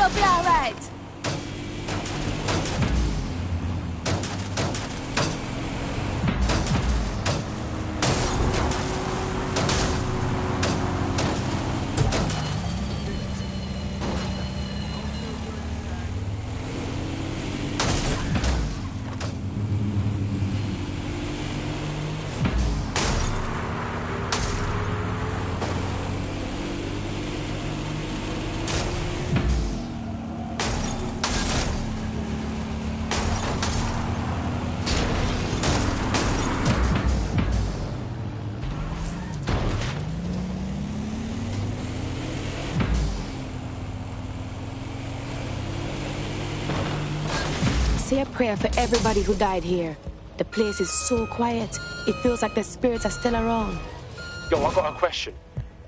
It'll be all right. Say a prayer for everybody who died here. The place is so quiet, it feels like the spirits are still around. Yo, I got a question.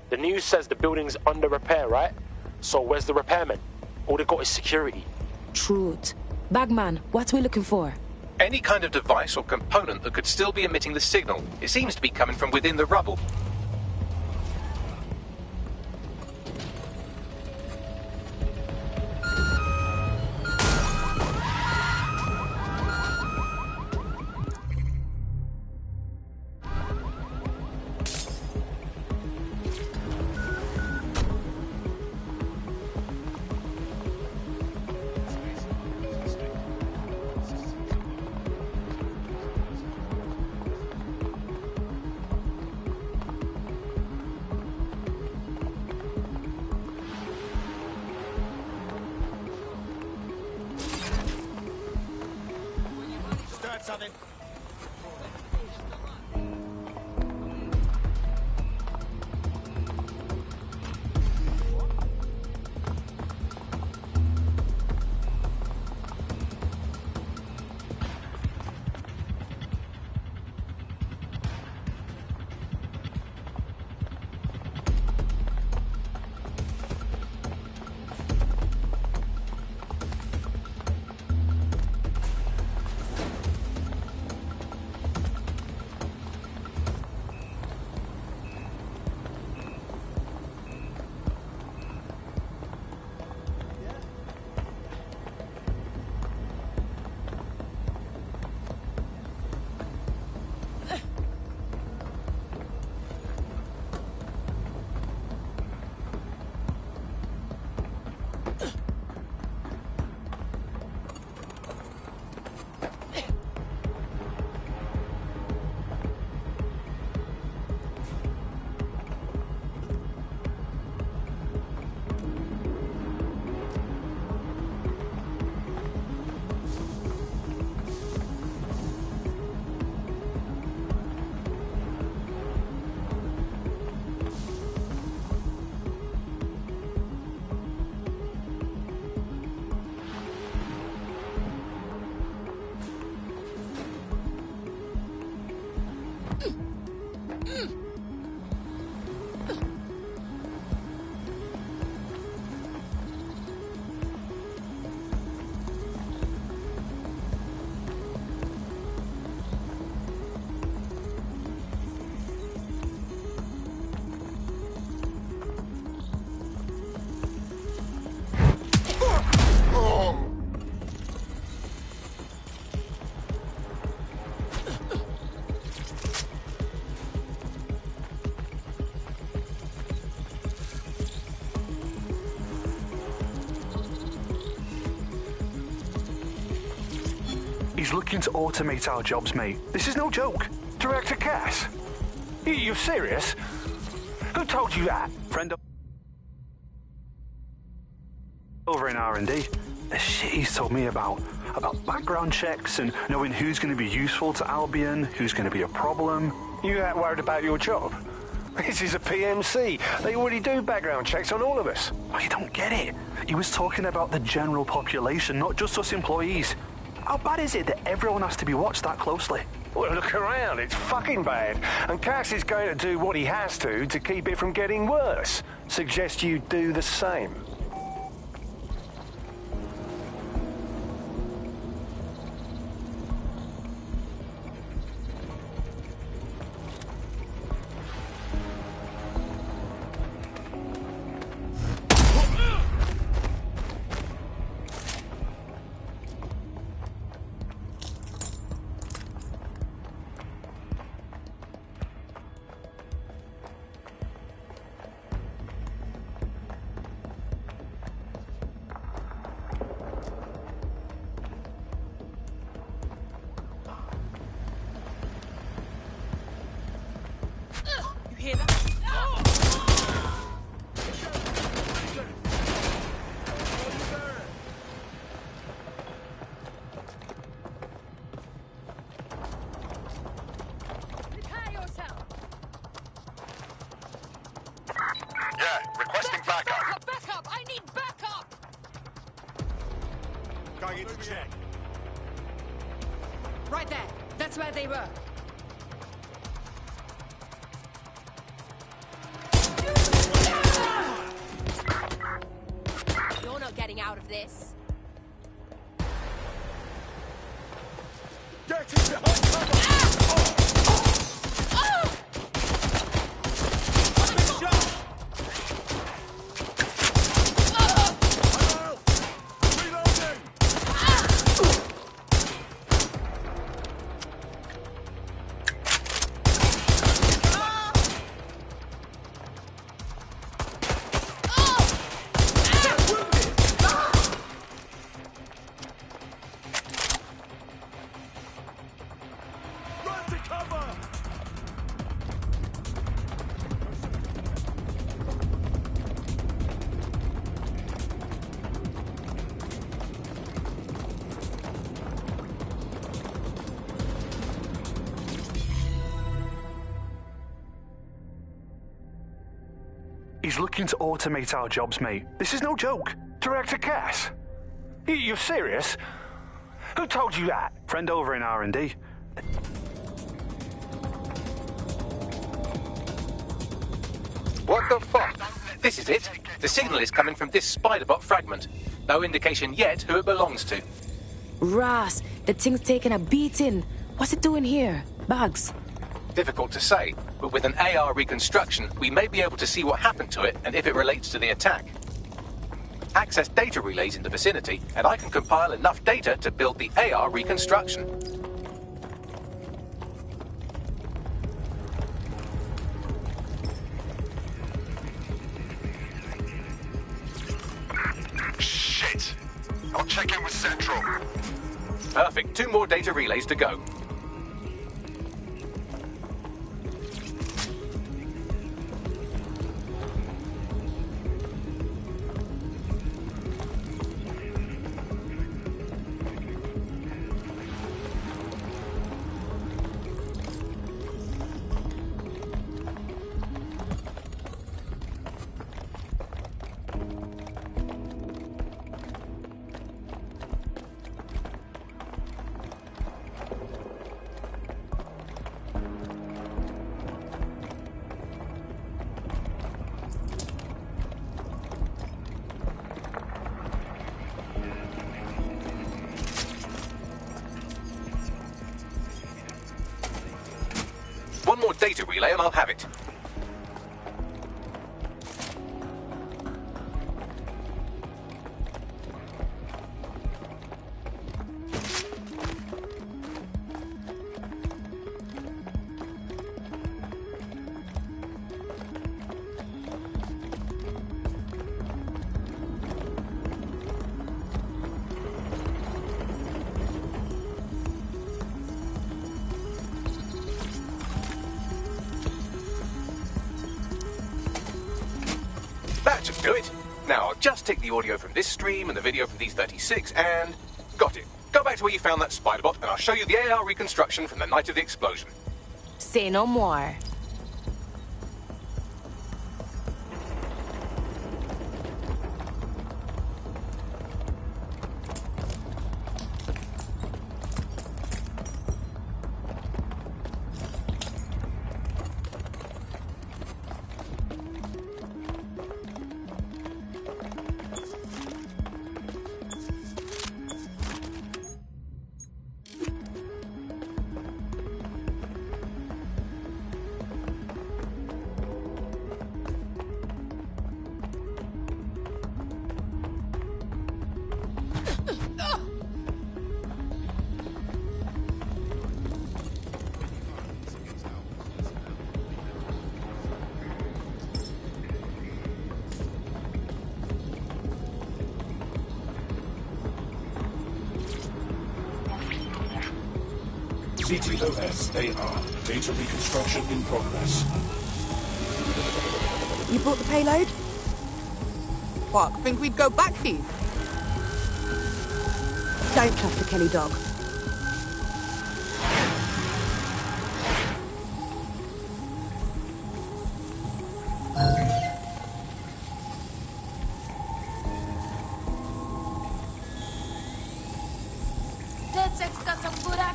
The news says the building's under repair, right? So where's the repairman? All they got is security. Truth. Bagman, what are we looking for? Any kind of device or component that could still be emitting the signal. It seems to be coming from within the rubble. Something. He's looking to automate our jobs, mate. This is no joke. Director Cass? You're serious? Who told you that? Friend over in R&D. The shit he's told me about background checks and knowing who's going to be useful to Albion, who's going to be a problem. You that worried about your job? This is a PMC. They already do background checks on all of us. Oh, you don't get it. He was talking about the general population, not just us employees. How bad is it that everyone has to be watched that closely? Well, look around. It's fucking bad. And Cass is going to do what he has to keep it from getting worse. Suggest you do the same. going into check. Right there. That's where they were. You're not getting out of this. Get it behind cover! I've been shot! Reloading! Run to cover! He's looking to automate our jobs, mate. This is no joke. Director Cass? You're serious? Who told you that? Friend over in R&D. What the fuck? This is it. The signal is coming from this Spiderbot fragment. No indication yet who it belongs to. Ross, the thing's taking a beating. What's it doing here? Bugs. Difficult to say, but with an AR reconstruction, we may be able to see what happened to it and if it relates to the attack. Access data relays in the vicinity, and I can compile enough data to build the AR reconstruction. Shit! I'll check in with Central. Perfect. 2 more data relays to go. One more data relay and I'll have it. That should do it. Now, I'll just take the audio from this stream and the video from these 36 and... got it. Go back to where you found that Spiderbot and I'll show you the AR reconstruction from the night of the explosion. Say no more. CTOS AR. Data reconstruction in progress. You brought the payload? What, think we'd go back for you? Don't trust the Kelly dog.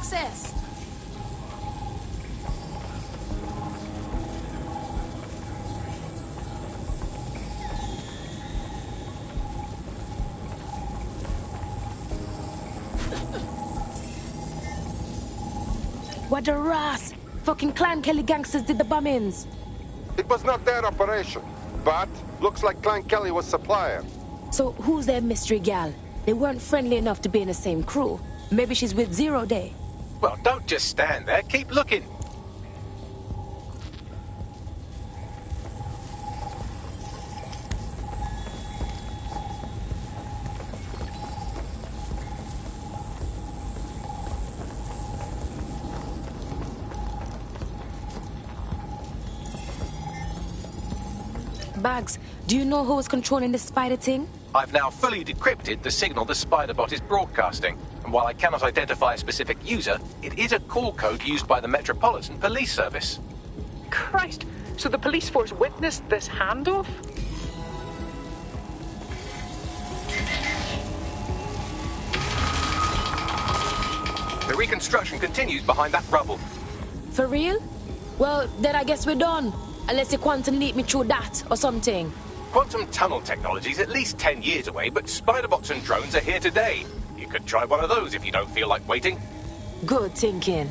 access. What a ras! Fucking Clan Kelly gangsters did the bombings. It was not their operation, but looks like Clan Kelly was supplier. So who's their mystery gal? They weren't friendly enough to be in the same crew. Maybe she's with Zero Day. Well, don't just stand there. Keep looking. Bags, do you know who was controlling this spider thing? I've now fully decrypted the signal the Spiderbot is broadcasting, and while I cannot identify a specific user, it is a call code used by the Metropolitan Police Service. Christ, so the police force witnessed this handoff? The reconstruction continues behind that rubble. For real? Well, then I guess we're done. Unless you quantum leap me through that or something. Quantum tunnel technology is at least 10 years away, but Spiderbots and drones are here today. You could try one of those if you don't feel like waiting. Good thinking.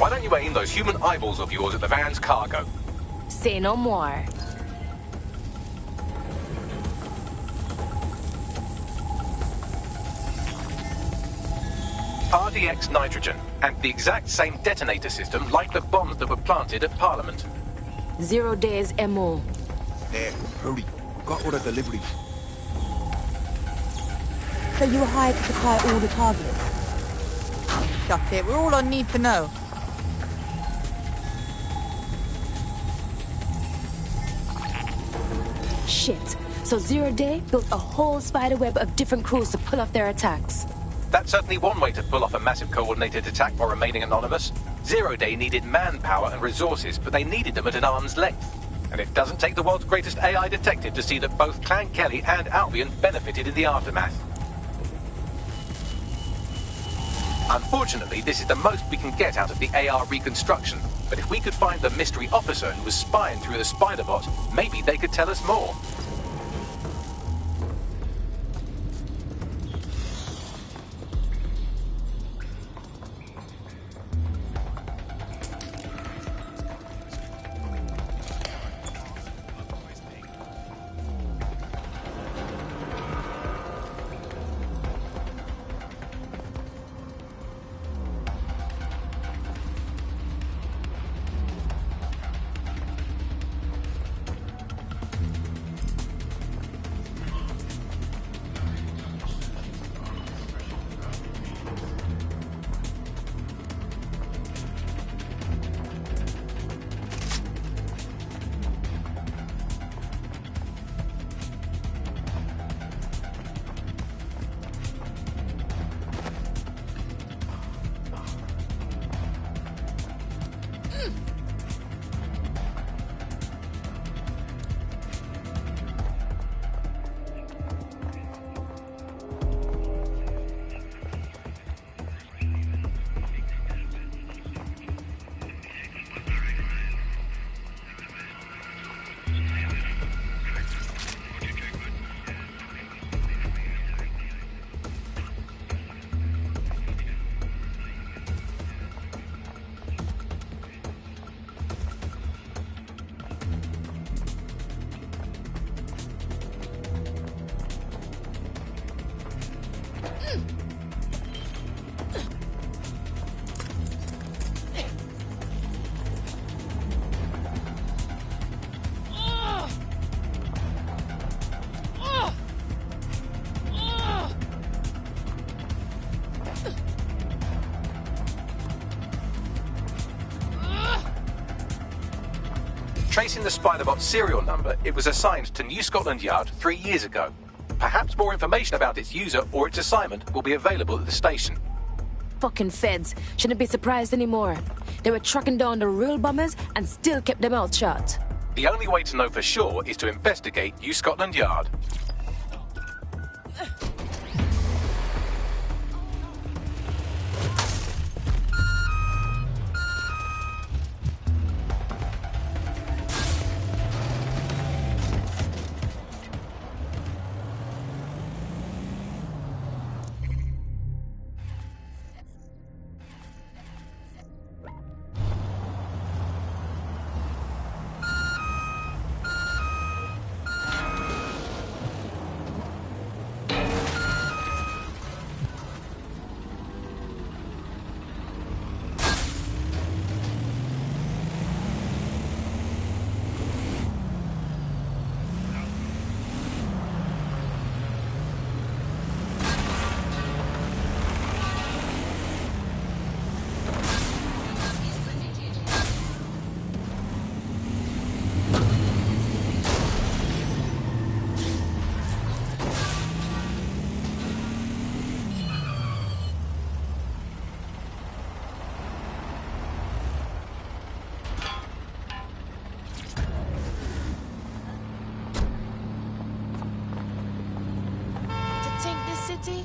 Why don't you aim those human eyeballs of yours at the van's cargo? Say no more. RDX nitrogen, and the exact same detonator system like the bombs that were planted at Parliament. 0 days MO. There, hurry. Got order delivery. So you were hired to supply all the targets? Shut it. We're all I need to know. Shit. So 0 Day built a whole spider web of different crews to pull off their attacks. That's certainly one way to pull off a massive coordinated attack while remaining anonymous. 0 Day needed manpower and resources, but they needed them at an arm's length. And it doesn't take the world's greatest AI detective to see that both Clan Kelly and Albion benefited in the aftermath. Unfortunately, this is the most we can get out of the AR reconstruction, but if we could find the mystery officer who was spying through the spider bot, maybe they could tell us more. Tracing the Spiderbot's serial number, it was assigned to New Scotland Yard 3 years ago. Perhaps more information about its user or its assignment will be available at the station. Fucking feds. Shouldn't be surprised anymore. They were tracking down the real bombers and still kept them out shut. The only way to know for sure is to investigate New Scotland Yard.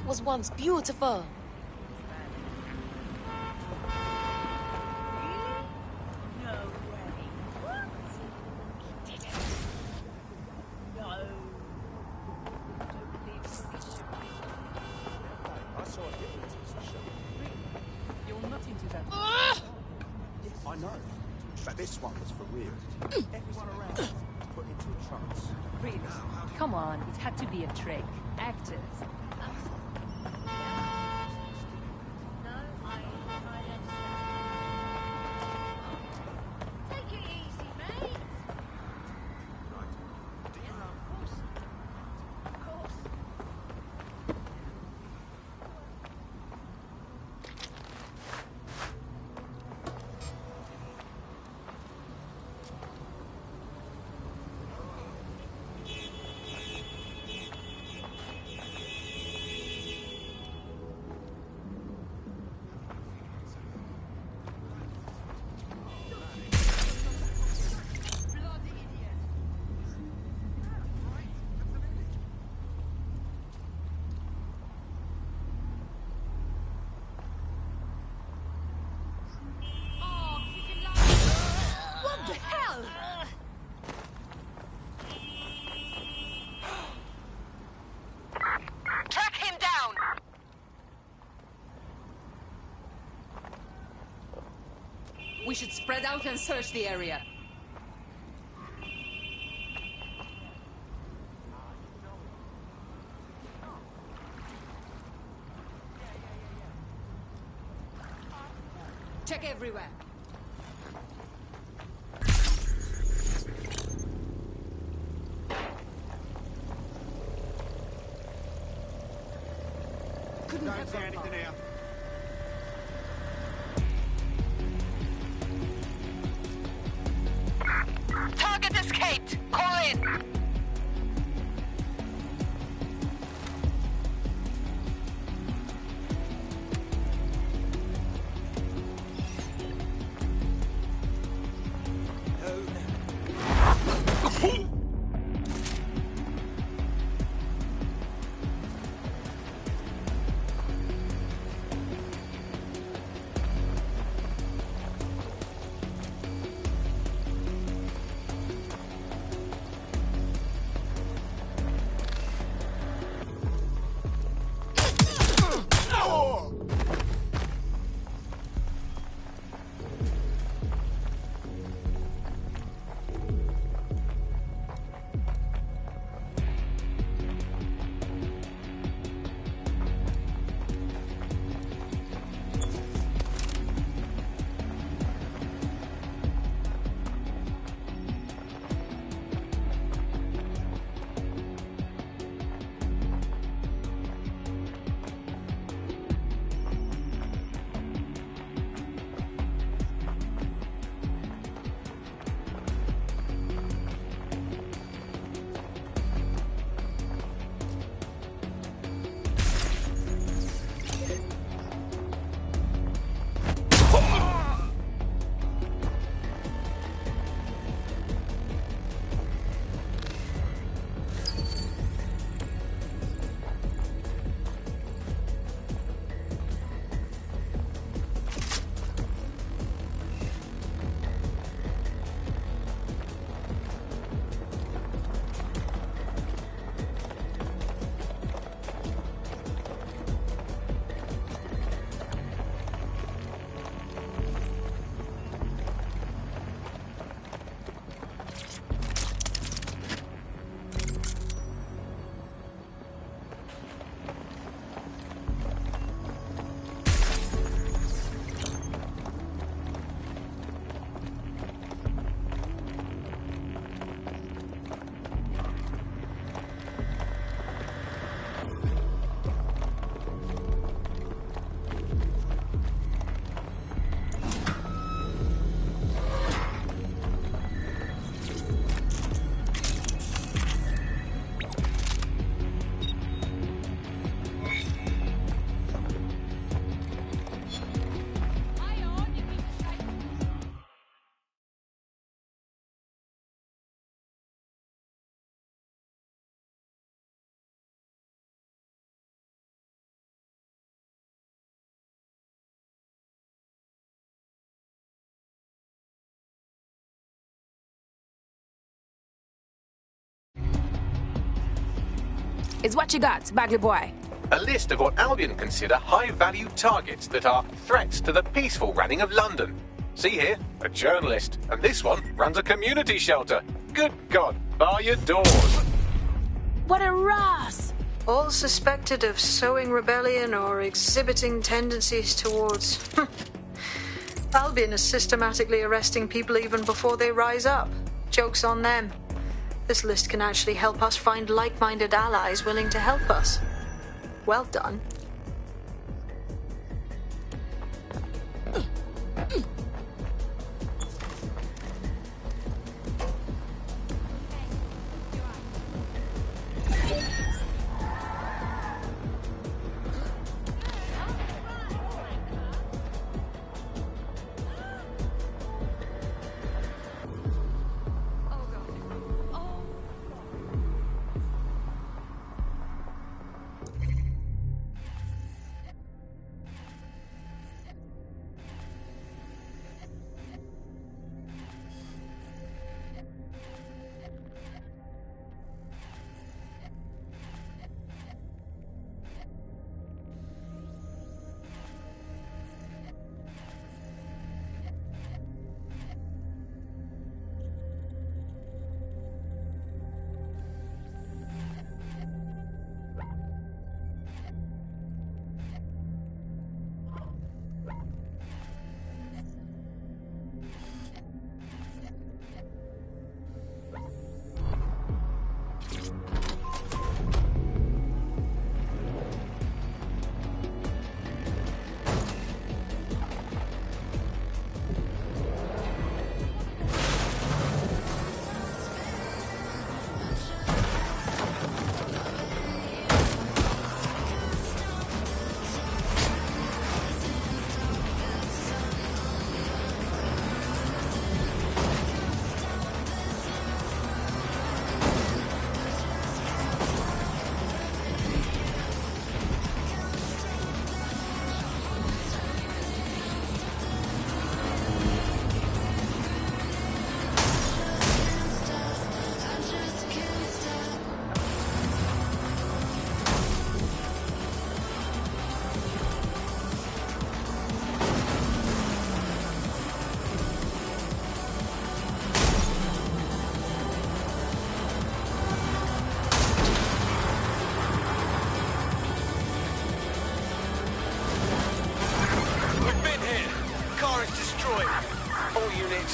Was once beautiful. I know. But this one was for real. Everyone around put into a trance. Really? Come on, it had to be a trick. Actors. We should spread out and search the area. Check everywhere. Don't see anything here. Target escaped! Call in! It's what you got, baggy boy. A list of what Albion consider high-value targets that are threats to the peaceful running of London. See here? a journalist, and this one runs a community shelter. Good God, bar your doors. What a ras! All suspected of sowing rebellion or exhibiting tendencies towards... Albion is systematically arresting people even before they rise up. Joke's on them. This list can actually help us find like-minded allies willing to help us. Well done.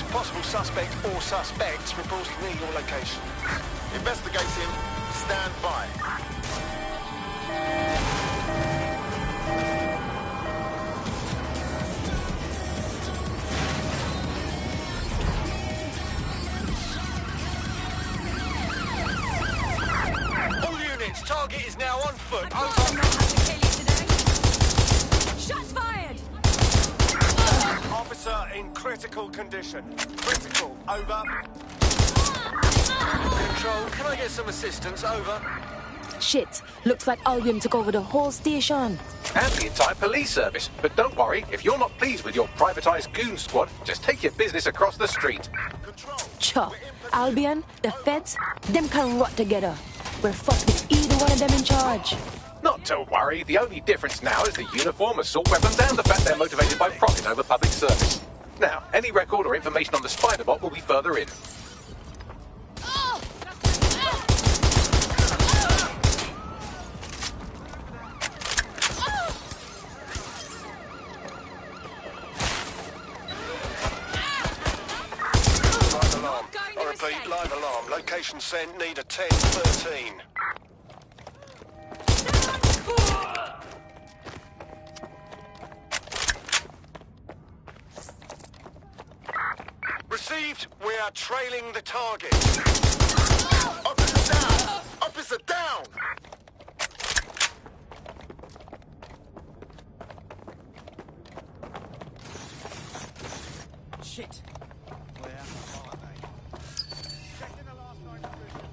Possible suspect or suspects reported near your location. Investigating. Stand by. All units, target is now on foot. Over. Shots fired! Officer in critical condition. Critical. Over. Control, can I get some assistance? Over. Shit, looks like Albion took over the whole station. And the entire police service. But don't worry, if you're not pleased with your privatized goon squad, just take your business across the street. Cha, Albion, the feds, them can rot together. We're fucked with either one of them in charge. Not to worry, the only difference now is the uniform, assault weapons, and the fact they're motivated by profit over public service. Now, any record or information on the Spider-Bot will be further in. Live alarm. I repeat, live alarm. Location sent, need a 10-13. Received. We are trailing the target. Officer down! Officer down! Shit. Where are they? Checking the last line of vision.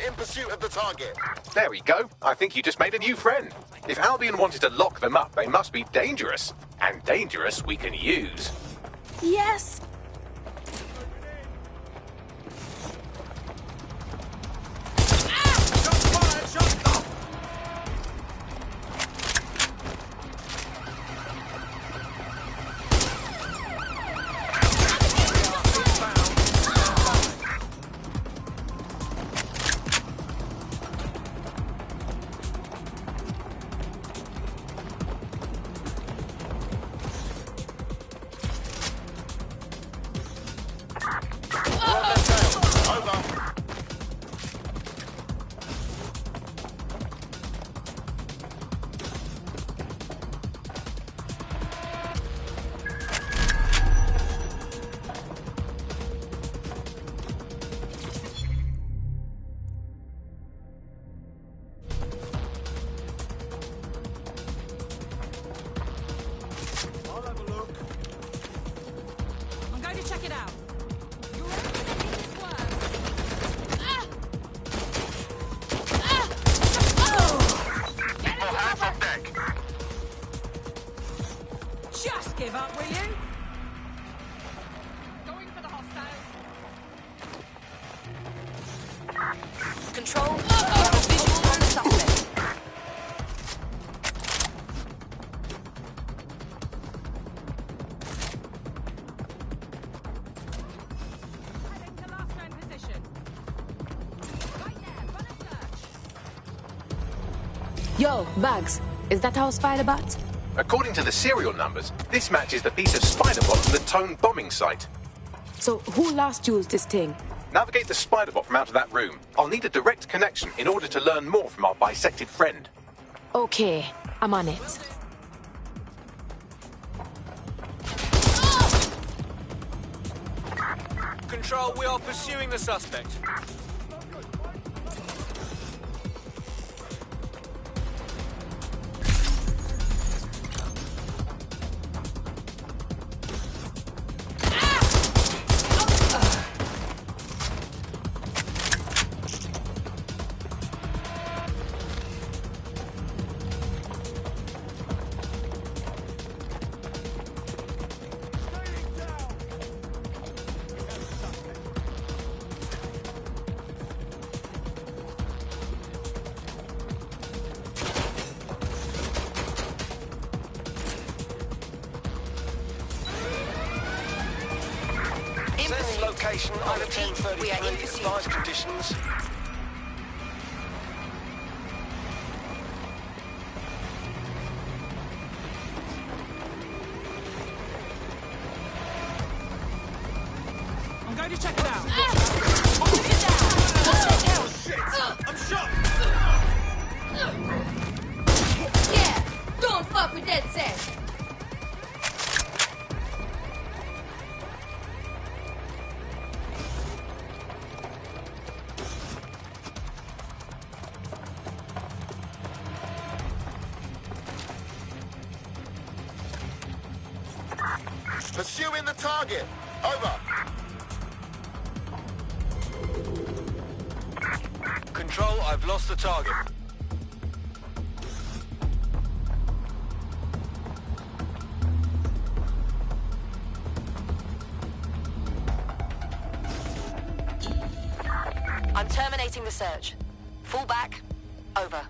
in pursuit of the target. There we go. I think you just made a new friend. If Albion wanted to lock them up, they must be dangerous. And dangerous we can use. Yes! Give up, will you? Going for the hostile. Control, you have a visual on the suspect. Heading to last known position. Right there, run a search. Yo, Bugs, is that our spider bot? According to the serial numbers, this matches the piece of spider bot from the Tone bombing site. So who last used this thing? Navigate the spider bot from out of that room. I'll need a direct connection in order to learn more from our bisected friend. Okay, I'm on it. Control, we are pursuing the suspect. Location on a 1033, advised conditions. I'm going to check it out. I'm shot! Yeah, don't fuck with that set. Pursuing the target. Over. Control, I've lost the target. I'm terminating the search. Fall back. Over.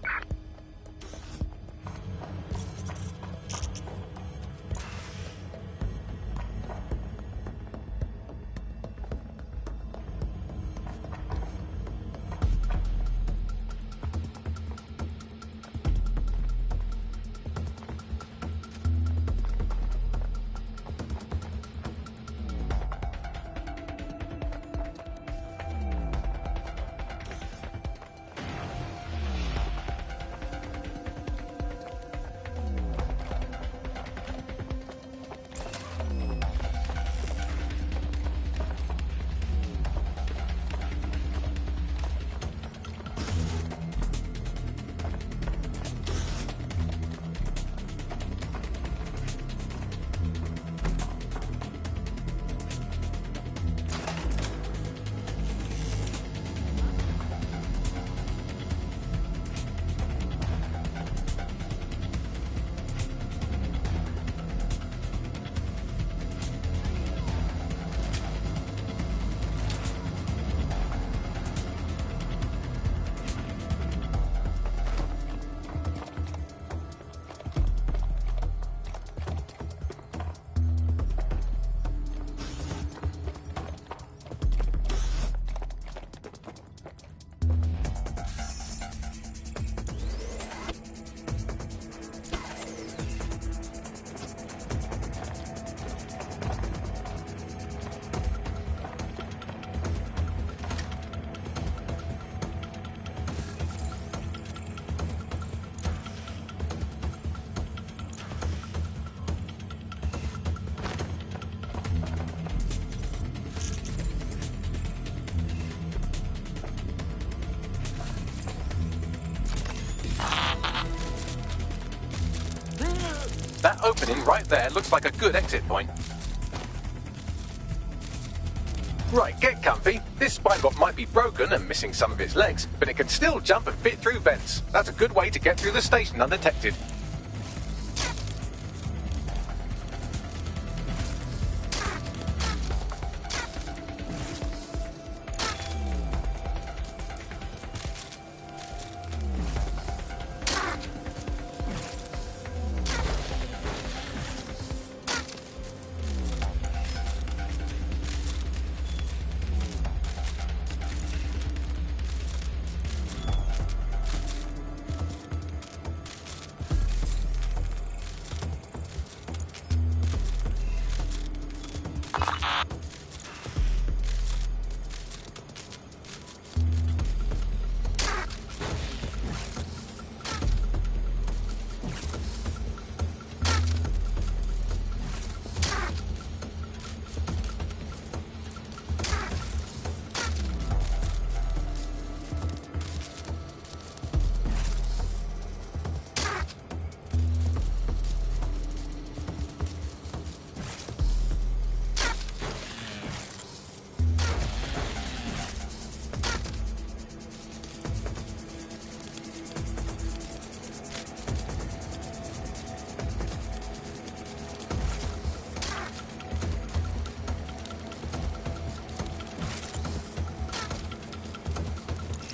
That opening right there looks like a good exit point. Right, get comfy. This spybot might be broken and missing some of its legs, but it can still jump and fit through vents. That's a good way to get through the station undetected.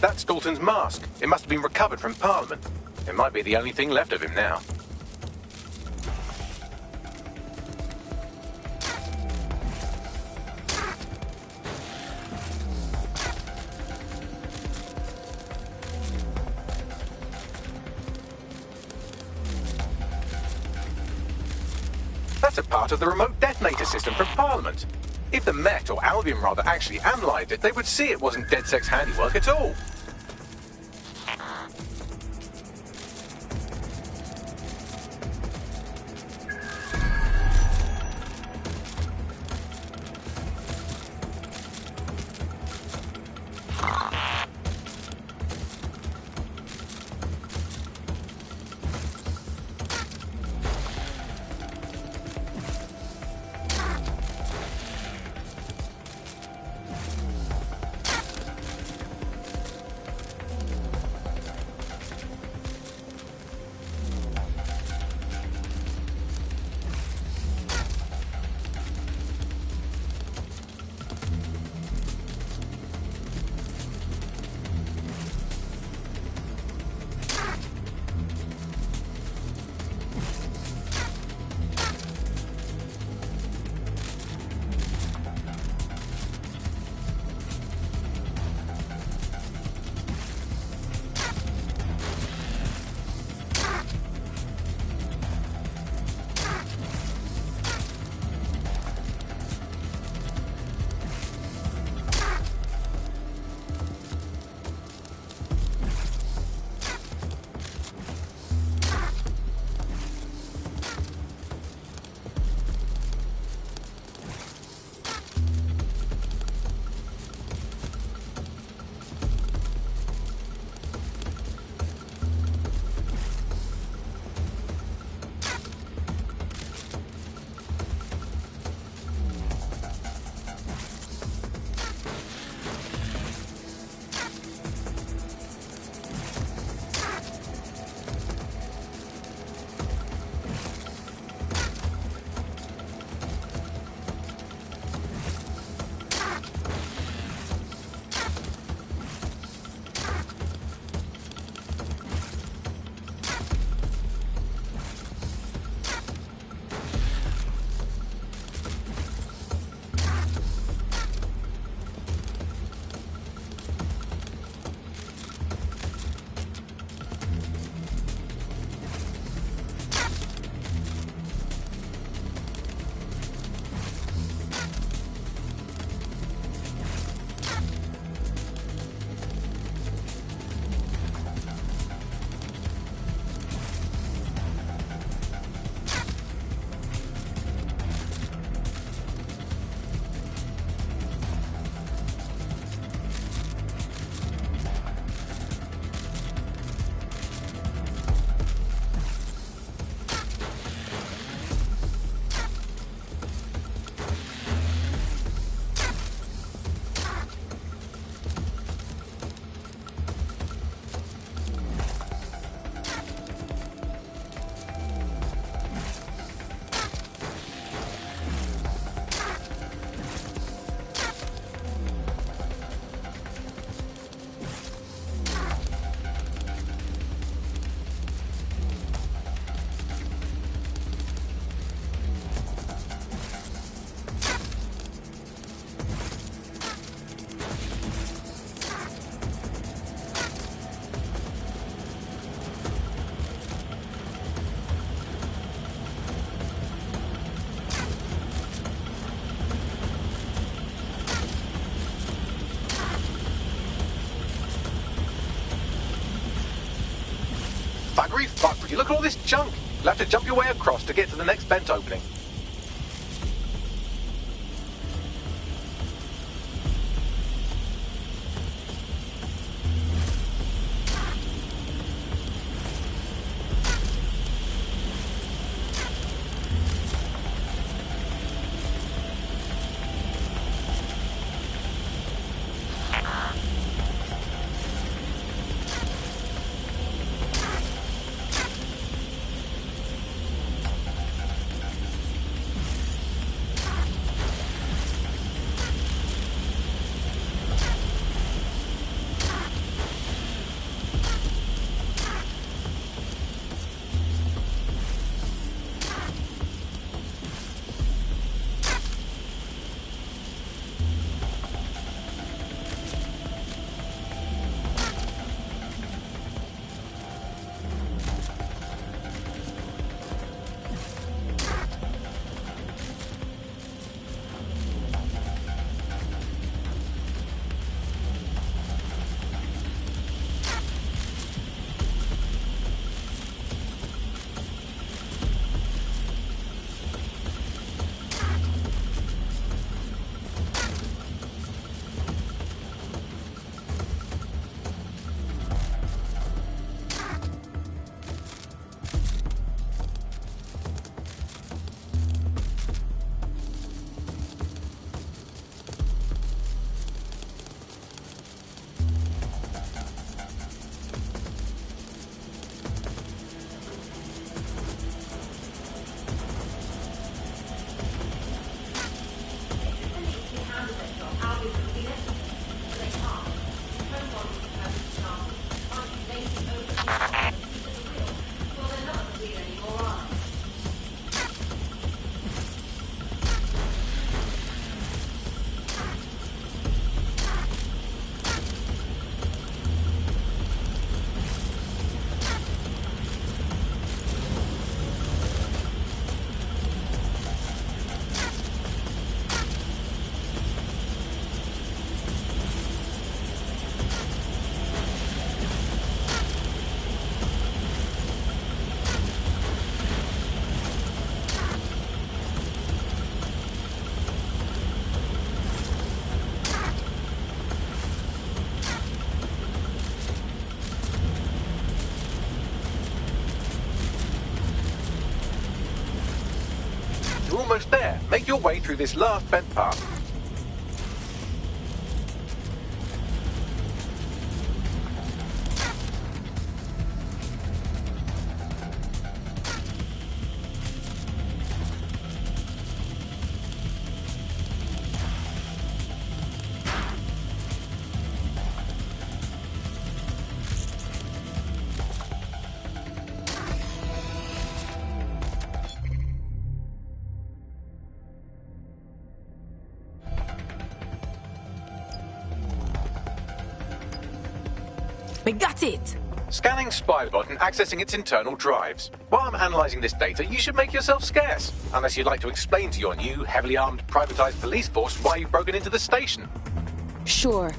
That's Dalton's mask. It must have been recovered from Parliament. It might be the only thing left of him now. That's a part of the remote detonator system from Parliament. If the Met, or Albion rather, actually analysed it, they would see it wasn't DedSec's handiwork at all. Hurry fuck, would you look at all this junk? You'll have to jump your way across to get to the next vent opening. You're almost there. Make your way through this last vent path. We got it! Scanning Spybot and accessing its internal drives. While I'm analysing this data, you should make yourself scarce. Unless you'd like to explain to your new, heavily armed, privatised police force why you've broken into the station. Sure.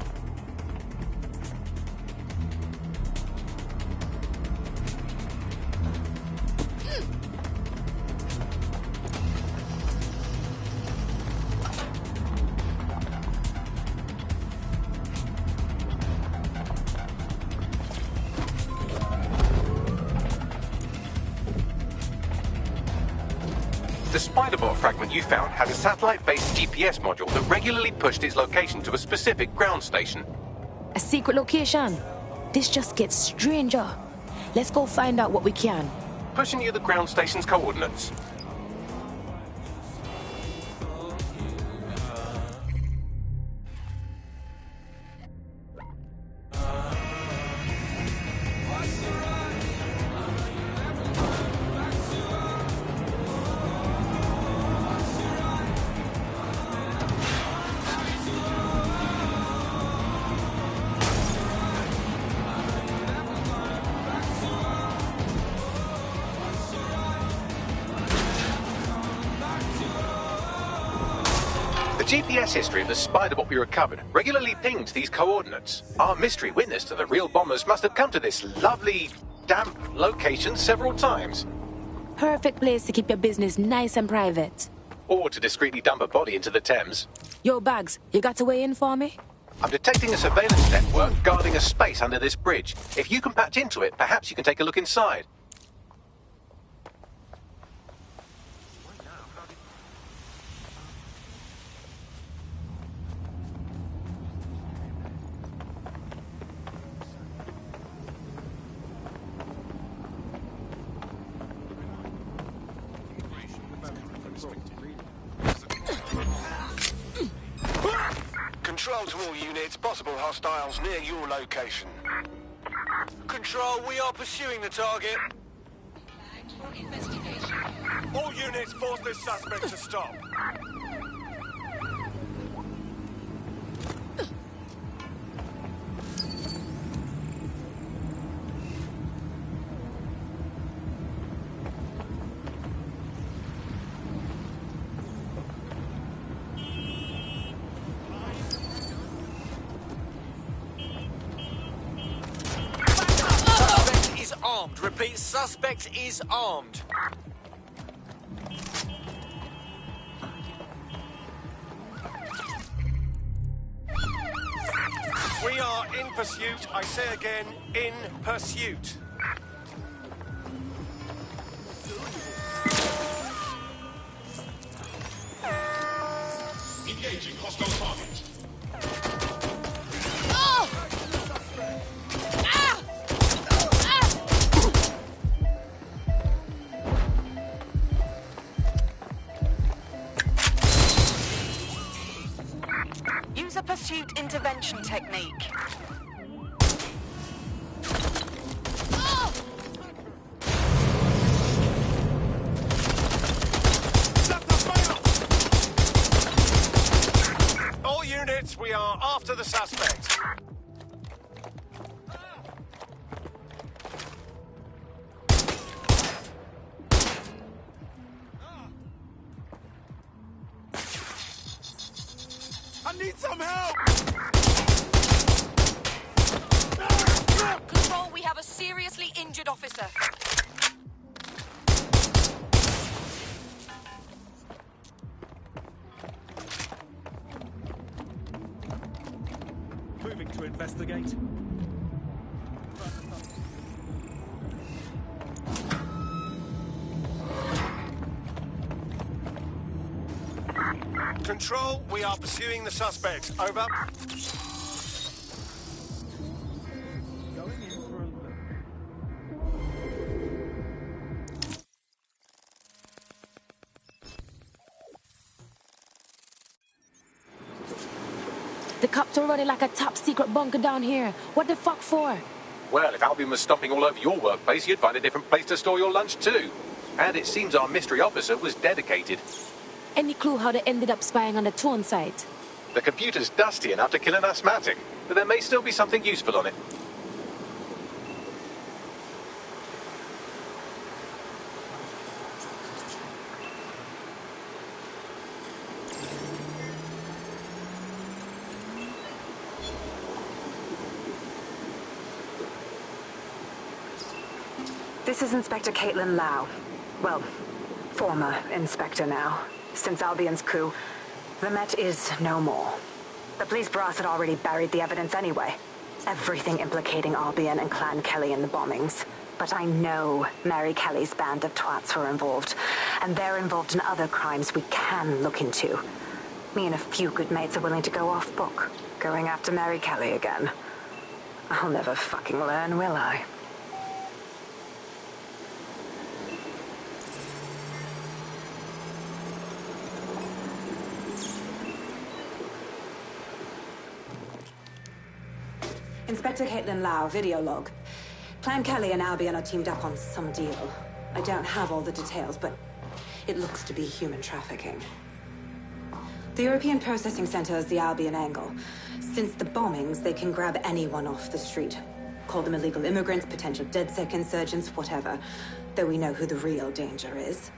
The Spiderbot fragment you found has a satellite-based GPS module that regularly pushed its location to a specific ground station. A secret location? This just gets stranger. Let's go find out what we can. Pushing you the ground station's coordinates. The GPS history of the Spiderbot we recovered regularly pinged these coordinates. Our mystery witness to the real bombers must have come to this lovely damp location several times. Perfect place to keep your business nice and private. Or to discreetly dump a body into the Thames. Yo, Bags, you got to weigh in for me? I'm detecting a surveillance network guarding a space under this bridge. If you can patch into it, perhaps you can take a look inside. Control to all units, possible hostiles near your location. Control, we are pursuing the target. All units, force this suspect to stop. Armed. Repeat, suspect is armed. We are in pursuit. I say again, in pursuit. Engaging hostile target. Use a pursuit intervention technique. All units, we are after the suspect. I need some help! Control, we have a seriously injured officer. Moving to investigate. Control, we are pursuing the suspect. Over. Going in for a look. The cops are running like a top secret bunker down here. What the fuck for? Well, if Albion was stomping all over your workplace, you'd find a different place to store your lunch too. And it seems our mystery officer was dedicated. Any clue how they ended up spying on the Tone site? The computer's dusty enough to kill an asthmatic, but there may still be something useful on it. This is Inspector Caitlin Lau. Well, former inspector now. Since Albion's coup, the Met is no more. The police brass had already buried the evidence anyway. Everything implicating Albion and Clan Kelly in the bombings. But I know Mary Kelly's band of twats were involved. And they're involved in other crimes we can look into. Me and a few good mates are willing to go off book, going after Mary Kelly again. I'll never fucking learn, will I? Inspector Caitlin Lau, video log. Clan Kelly and Albion are teamed up on some deal. I don't have all the details, but it looks to be human trafficking. The European Processing Center is the Albion angle. Since the bombings, they can grab anyone off the street. Call them illegal immigrants, potential DedSec insurgents, whatever. Though we know who the real danger is.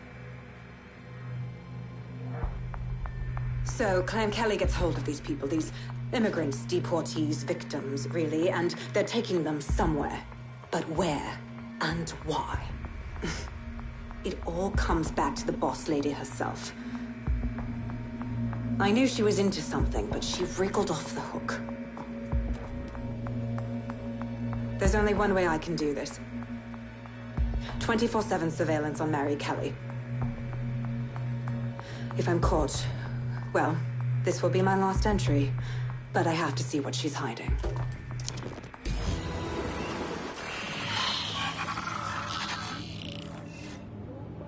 So, Clan Kelly gets hold of these people, these immigrants, deportees, victims, really, and they're taking them somewhere. But where? And why? It all comes back to the boss lady herself. I knew she was into something, but she wriggled off the hook. There's only one way I can do this. 24/7 surveillance on Mary Kelly. If I'm caught, well, this will be my last entry. But I have to see what she's hiding.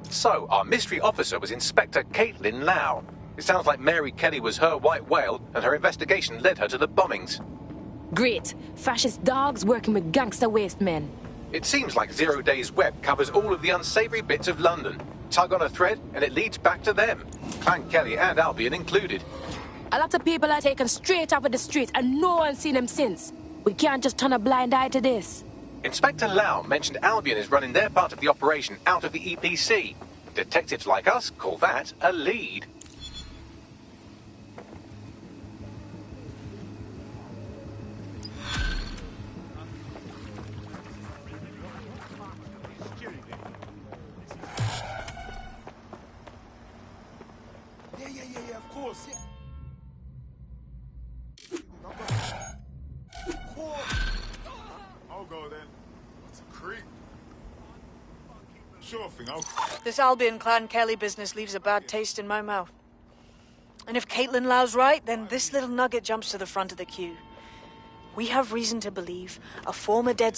So, our mystery officer was Inspector Caitlin Lau. It sounds like Mary Kelly was her white whale, and her investigation led her to the bombings. Great. Fascist dogs working with gangster waste men. It seems like 0 Days Web covers all of the unsavory bits of London. Tug on a thread, and it leads back to them. Clan Kelly and Albion included. A lot of people are taken straight off of the streets and no one's seen them since. We can't just turn a blind eye to this. Inspector Lau mentioned Albion is running their part of the operation out of the EPC. Detectives like us call that a lead. Yeah, of course, yeah. I'll go then. What's a creep? Sure thing, This Albion Clan Kelly business leaves a bad taste in my mouth. And if Caitlin Lau's right, then this little nugget jumps to the front of the queue. We have reason to believe a former dead